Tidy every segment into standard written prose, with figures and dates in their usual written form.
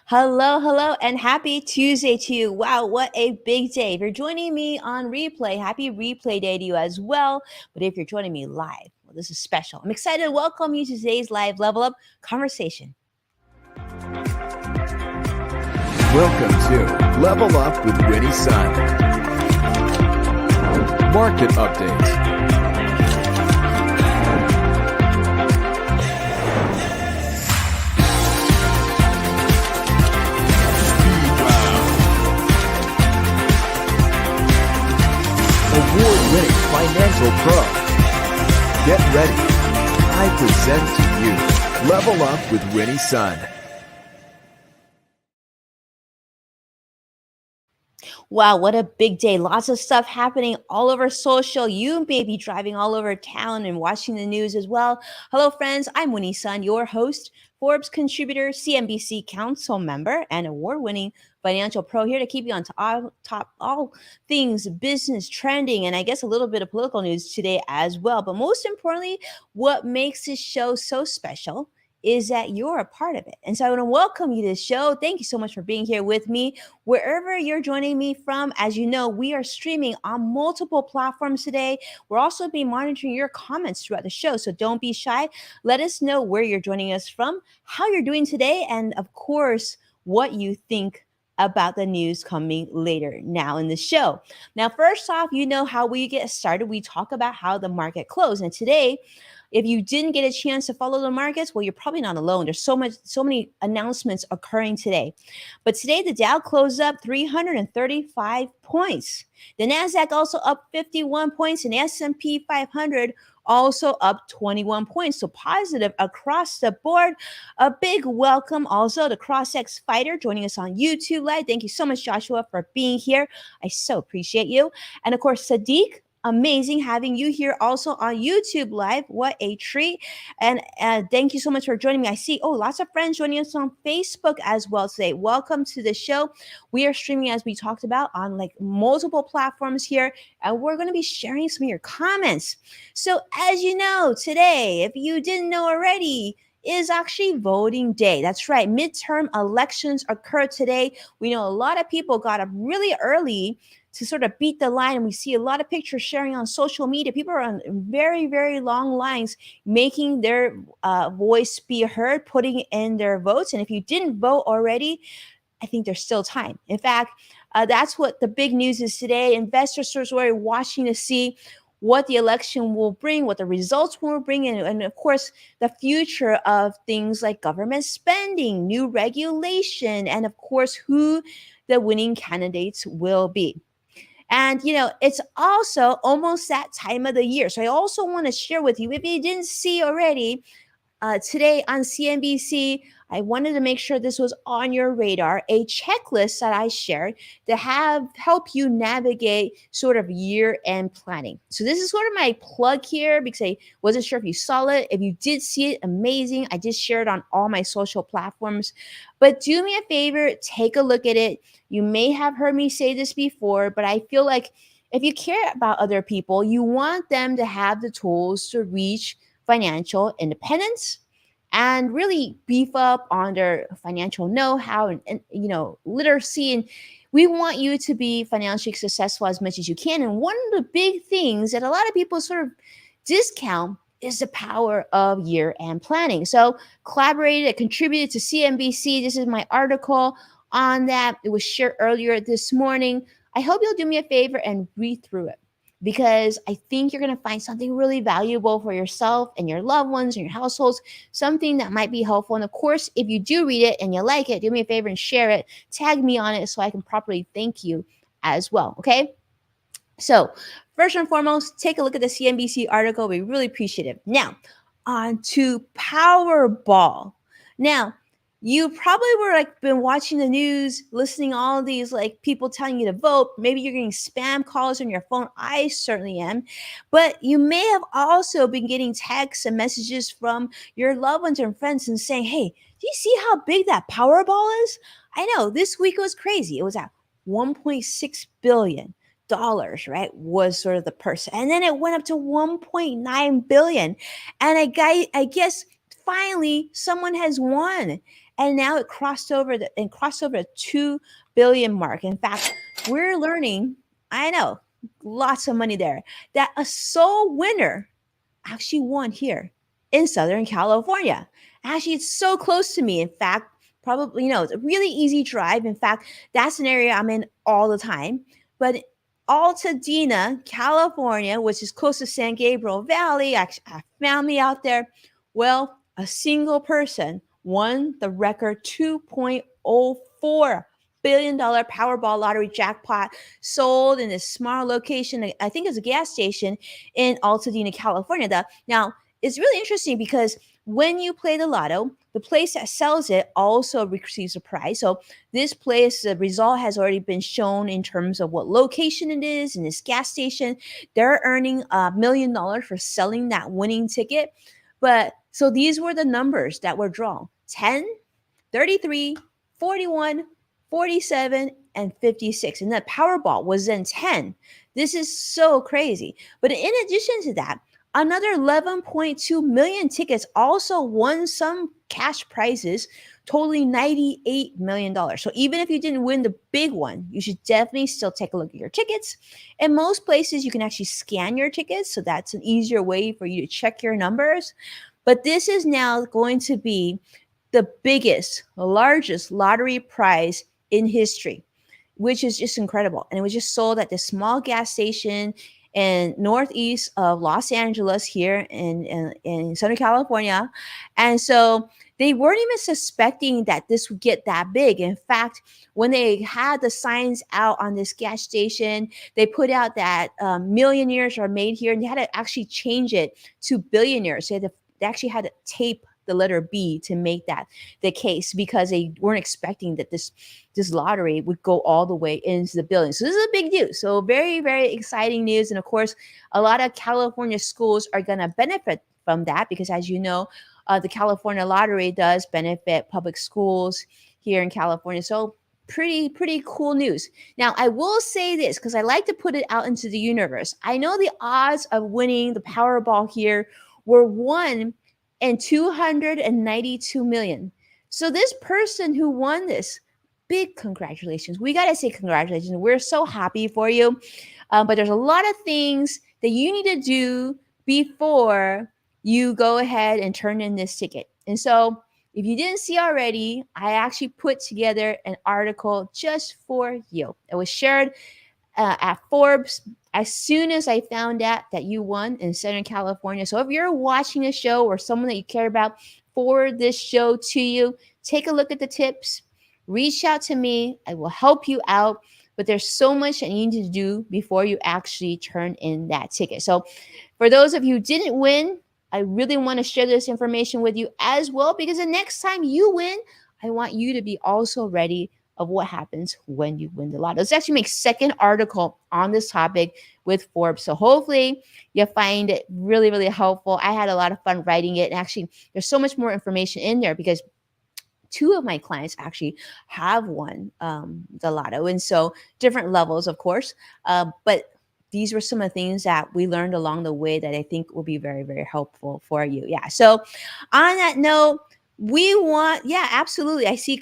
Hello, hello, and happy Tuesday to you. Wow, what a big day. If you're joining me on replay, happy replay day to you as well. But if you're joining me live, well, this is special. I'm excited to welcome you to today's live level up conversation. Welcome to Level Up with Winnie Sun. Market updates. Award-winning financial pro. Get ready. I present to you Level Up with Winnie Sun. Wow, what a big day. Lots of stuff happening all over social. You may be driving all over town and watching the news as well. Hello, friends. I'm Winnie Sun, your host, Forbes contributor, CNBC council member, and award-winning financial pro, here to keep you on top all things business trending, and I guess a little bit of political news today as well. But most importantly, what makes this show so special is that you're a part of it. And so I want to welcome you to the show. Thank you so much for being here with me. Wherever you're joining me from, as you know, we are streaming on multiple platforms today. We're also be monitoring your comments throughout the show. So don't be shy. Let us know where you're joining us from, how you're doing today, and of course, what you think about the news coming later now in the show. Now, first off, you know how we get started. We talk about how the market closed. And today, if you didn't get a chance to follow the markets, well, you're probably not alone. There's so many announcements occurring today. But today, the Dow closed up 335 points. The Nasdaq also up 51 points, and the S&P 500 also up 21 points. So positive across the board. A big welcome also to CrossX Fighter joining us on YouTube Live. Thank you so much, Joshua, for being here. I so appreciate you. And of course, Sadiq, amazing having you here also on YouTube Live. What a treat. And thank you so much for joining me. I see, lots of friends joining us on Facebook as well today. Welcome to the show. We are streaming, as we talked about, on like multiple platforms here, and we're going to be sharing some of your comments. So as you know, today, if you didn't know already, is actually voting day. That's right. Midterm elections occur today. We know a lot of people got up really early to sort of beat the line. And we see a lot of pictures sharing on social media. People are on very, very long lines, making their voice be heard, putting in their votes. And if you didn't vote already, I think there's still time. In fact, that's what the big news is today. Investors are watching to see what the election will bring, what the results will bring, and of course, the future of things like government spending, new regulation, and of course, who the winning candidates will be. And, it's also almost that time of the year. So I also want to share with you, if you didn't see already, today on CNBC, I wanted to make sure this was on your radar, a checklist that I shared to help you navigate sort of year-end planning. So this is sort of my plug here because I wasn't sure if you saw it. If you did see it, amazing. I just shared on all my social platforms. But do me a favor, take a look at it. You may have heard me say this before, but I feel like if you care about other people, you want them to have the tools to reach financial independence and really beef up on their financial know-how and literacy. And we want you to be financially successful as much as you can. And one of the big things that a lot of people sort of discount is the power of year-end planning. So collaborated, contributed to CNBC. This is my article on that. It was shared earlier this morning. I hope you'll do me a favor and read through it, because I think you're going to find something really valuable for yourself and your loved ones and your households, something that might be helpful. And of course, if you do read it and you like it, do me a favor and share it. Tag me on it so I can properly thank you as well. Okay? So first and foremost, take a look at the CNBC article. We really appreciate it. Now, on to Powerball. Now, you probably were been watching the news, listening to all these people telling you to vote. Maybe you're getting spam calls on your phone. I certainly am. But you may have also been getting texts and messages from your loved ones and friends and saying, hey, do you see how big that Powerball is? I know this week was crazy. It was at $1.6 billion. Right, was sort of the purse, and then it went up to 1.9 billion. And I guess finally someone has won. and now it crossed over the 2 billion mark. In fact, we're learning, I know, lots of money there, that a sole winner actually won here in Southern California. Actually, it's so close to me. In fact, probably, it's a really easy drive. In fact, that's an area I'm in all the time. But Altadena, California, which is close to San Gabriel Valley, I found me out there. Well, a single person won the record $2.04 billion Powerball lottery jackpot, sold in this small location. I think it's a gas station in Altadena, California. Now, it's really interesting because when you play the lotto, the place that sells it also receives a prize. So this place, the result has already been shown in terms of what location it is in this gas station. They're earning $1 million for selling that winning ticket. But so these were the numbers that were drawn: 10, 33, 41, 47, and 56. And the Powerball was then 10. This is so crazy. But in addition to that, another 11.2 million tickets also won some cash prizes totaling $98 million. So even if you didn't win the big one, you should definitely still take a look at your tickets. In most places, you can actually scan your tickets. So that's an easier way for you to check your numbers. But this is now going to be the biggest, the largest lottery prize in history, which is just incredible. And it was just sold at this small gas station in northeast of Los Angeles here in Southern California. And so they weren't even suspecting that this would get that big. In fact, when they had the signs out on this gas station, they put out that millionaires are made here, and they had to actually change it to billionaires. They actually had to tape the letter B to make that the case, because they weren't expecting that this lottery would go all the way into the billion. So this is a big deal. So very, very exciting news. And of course, a lot of California schools are going to benefit from that, because as you know, the California lottery does benefit public schools here in California. So pretty cool news. Now, I will say this, because I like to put it out into the universe. I know the odds of winning the Powerball here were 1 in 292 million. So this person who won this, big congratulations. We got to say congratulations. We're so happy for you. But there's a lot of things that you need to do before you go ahead and turn in this ticket. And so if you didn't see already, I actually put together an article just for you. It was shared at Forbes as soon as I found out that you won in Southern California. So if you're watching a show or someone that you care about, forward this show to you. Take a look at the tips. Reach out to me. I will help you out. But there's so much that you need to do before you actually turn in that ticket. So for those of you who didn't win, I really want to share this information with you as well, because the next time you win, I want you to be also ready of what happens when you win the lotto. Let's actually make second article on this topic with Forbes. So hopefully you find it really, really helpful. I had a lot of fun writing it. And actually, there's so much more information in there, because 2 of my clients actually have won the lotto. And so different levels, of course. But these were some of the things that we learned along the way that I think will be very, very helpful for you. Yeah. So on that note, absolutely. I see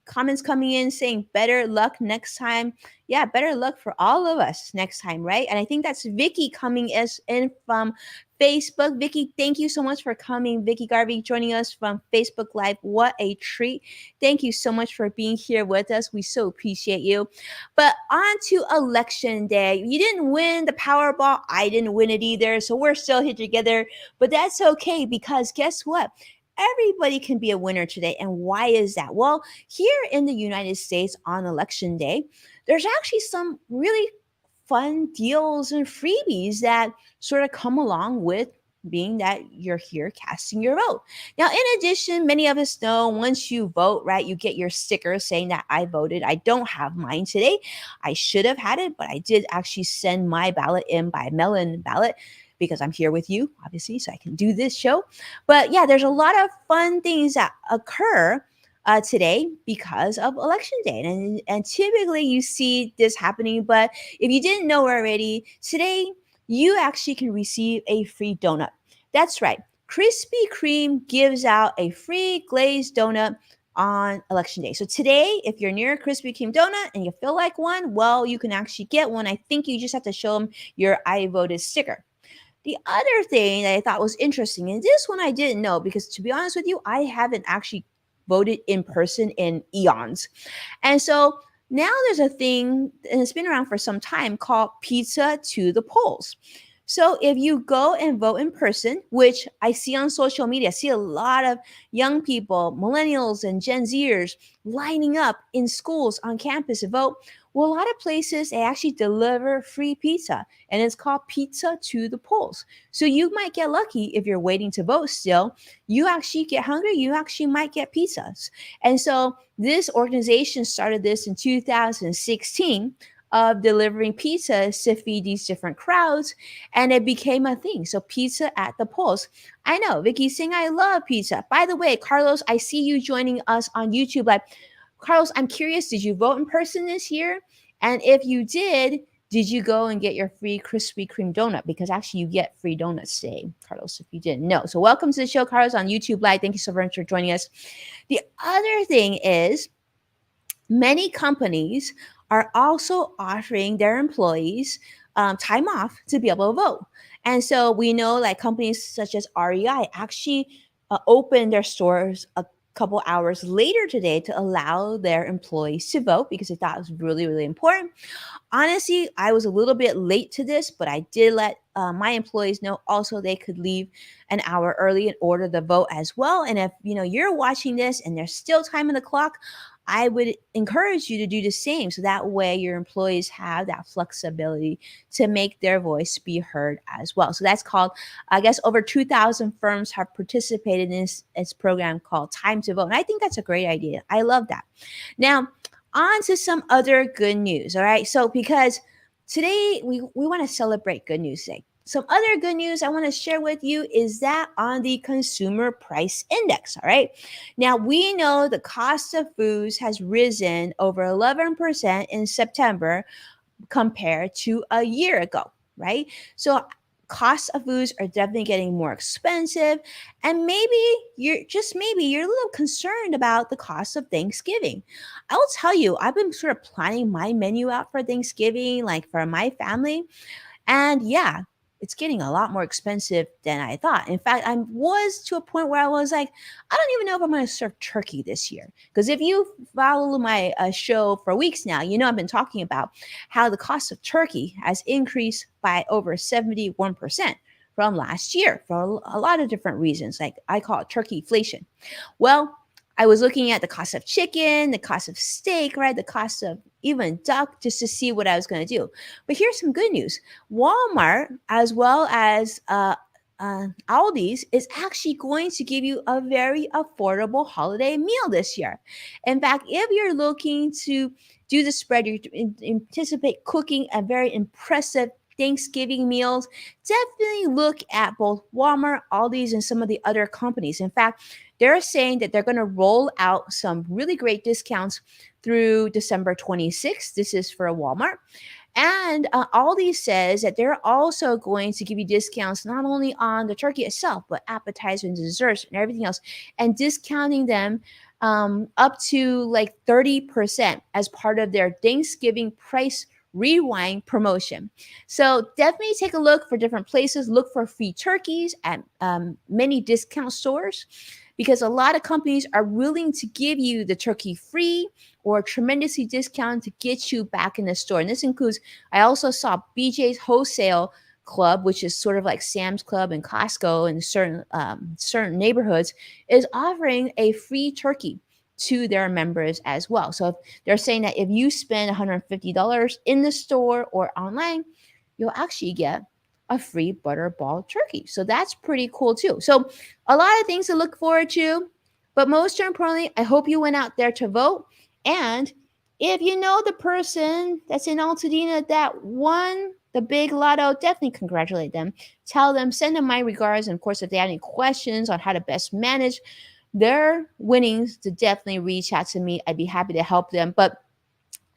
comments coming in saying better luck next time. Yeah, better luck for all of us next time, right? And I think that's Vicky coming in from Facebook. Vicky, thank you so much for coming. Vicky Garvey joining us from Facebook Live. What a treat. Thank you so much for being here with us. We so appreciate you. But on to election day. You didn't win the Powerball. I didn't win it either. So we're still here together. But that's okay, because guess what? Everybody can be a winner today. And why is that? Well, here in the United States on election day, there's actually some really fun deals and freebies that sort of come along with being that you're here casting your vote. Now, in addition, many of us know once you vote, right, you get your sticker saying that I voted. I don't have mine today. I should have had it, but I did actually send my ballot in by mail-in ballot, because I'm here with you, obviously, so I can do this show. But yeah, there's a lot of fun things that occur today because of election day. And typically you see this happening, but if you didn't know already, today you actually can receive a free donut. That's right. Krispy Kreme gives out a free glazed donut on election day. So today, if you're near a Krispy Kreme donut and you feel like one, well, you can actually get one. I think you just have to show them your I voted sticker. The other thing that I thought was interesting, and this one I didn't know because to be honest with you, I haven't actually voted in person in eons. And so now there's a thing, and it's been around for some time, called pizza to the polls. So if you go and vote in person, which I see on social media, I see a lot of young people, millennials and Gen Zers lining up in schools on campus to vote. Well, a lot of places they actually deliver free pizza, and it's called pizza to the polls. So you might get lucky if you're waiting to vote still. You actually get hungry, you actually might get pizzas. And so this organization started this in 2016 of delivering pizzas to feed these different crowds, and it became a thing. So pizza at the polls. I know Vicky's saying I love pizza. By the way, Carlos, I see you joining us on YouTube Live. Carlos, I'm curious, did you vote in person this year? And if you did you go and get your free Krispy Kreme donut? Because actually you get free donuts today, Carlos, if you didn't know. So welcome to the show, Carlos, on YouTube Live. Thank you so much for joining us. The other thing is many companies are also offering their employees time off to be able to vote. And so we know like companies such as REI actually open their stores a couple hours later today to allow their employees to vote because they thought it was really, really important. Honestly, I was a little bit late to this, but I did let my employees know also they could leave an hour early in order to vote as well. And if you're watching this and there's still time on the clock, I would encourage you to do the same. So that way your employees have that flexibility to make their voice be heard as well. So that's called, I guess, over 2,000 firms have participated in this program called Time to Vote. And I think that's a great idea. I love that. Now, on to some other good news. All right. So because today we want to celebrate good news today. Some other good news I want to share with you is that on the consumer price index. All right. Now we know the cost of foods has risen over 11% in September compared to a year ago, right? So costs of foods are definitely getting more expensive, and maybe you're a little concerned about the cost of Thanksgiving. I will tell you, I've been sort of planning my menu out for Thanksgiving, like for my family, and yeah, it's getting a lot more expensive than I thought. In fact, I was to a point where I was like, I don't even know if I'm going to serve turkey this year. Because if you follow my show for weeks now, I've been talking about how the cost of turkey has increased by over 71% from last year for a lot of different reasons. Like I call it turkeyflation. Well, I was looking at the cost of chicken, the cost of steak, right? The cost of even duck just to see what I was going to do. But here's some good news. Walmart, as well as Aldi's, is actually going to give you a very affordable holiday meal this year. In fact, if you're looking to do the spread, you anticipate cooking a very impressive Thanksgiving meals, definitely look at both Walmart, Aldi's, and some of the other companies. In fact, they're saying that they're going to roll out some really great discounts through December 26th. This is for Walmart. And Aldi says that they're also going to give you discounts not only on the turkey itself, but appetizers and desserts and everything else, and discounting them up to like 30% as part of their Thanksgiving price rewind promotion. So definitely take a look for different places. Look for free turkeys at many discount stores, because a lot of companies are willing to give you the turkey free or tremendously discounted to get you back in the store. And this includes, I also saw BJ's Wholesale Club, which is sort of like Sam's Club and Costco in certain neighborhoods, is offering a free turkey to their members as well. So if they're saying that if you spend $150 in the store or online, you'll actually get a free butterball turkey. So that's pretty cool too. So a lot of things to look forward to, but most importantly, I hope you went out there to vote. And if you know the person that's in Altadena that won the big lotto, definitely congratulate them. Tell them, send them my regards. And of course, if they have any questions on how to best manage their winnings, to definitely reach out to me. I'd be happy to help them. But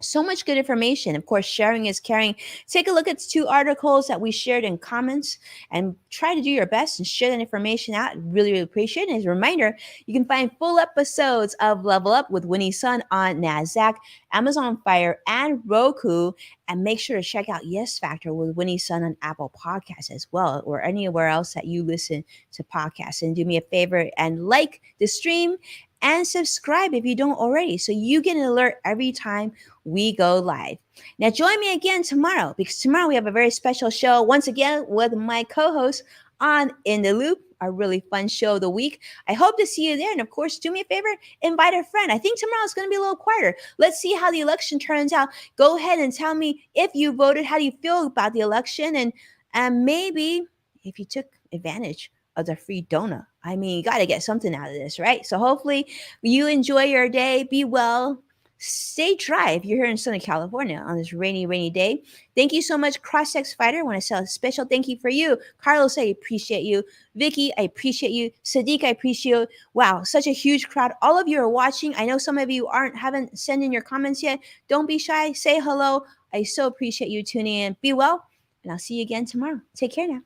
So much good information. Of course, sharing is caring. Take a look at 2 articles that we shared in comments and try to do your best and share that information out. Really, really appreciate it. As a reminder, you can find full episodes of Level Up with Winnie Sun on NASDAQ, Amazon Fire, and Roku. And make sure to check out Yes Factor with Winnie Sun on Apple Podcasts as well, or anywhere else that you listen to podcasts. And do me a favor and like the stream and subscribe if you don't already, so you get an alert every time we go live. Now, join me again tomorrow, because tomorrow we have a very special show once again with my co host on In the Loop, a really fun show of the week. I hope to see you there. And of course, do me a favor, invite a friend. I think tomorrow is going to be a little quieter. Let's see how the election turns out. Go ahead and tell me if you voted. How do you feel about the election? And maybe if you took advantage of the free donut. I mean, you got to get something out of this, right? So hopefully you enjoy your day. Be well. Stay dry if you're here in Southern California on this rainy, rainy day. Thank you so much, Cross-Sex Fighter. I want to say a special thank you for you. Carlos, I appreciate you. Vicky, I appreciate you. Sadiq, I appreciate you. Wow, such a huge crowd. All of you are watching. I know some of you haven't sent in your comments yet. Don't be shy. Say hello. I so appreciate you tuning in. Be well, and I'll see you again tomorrow. Take care now.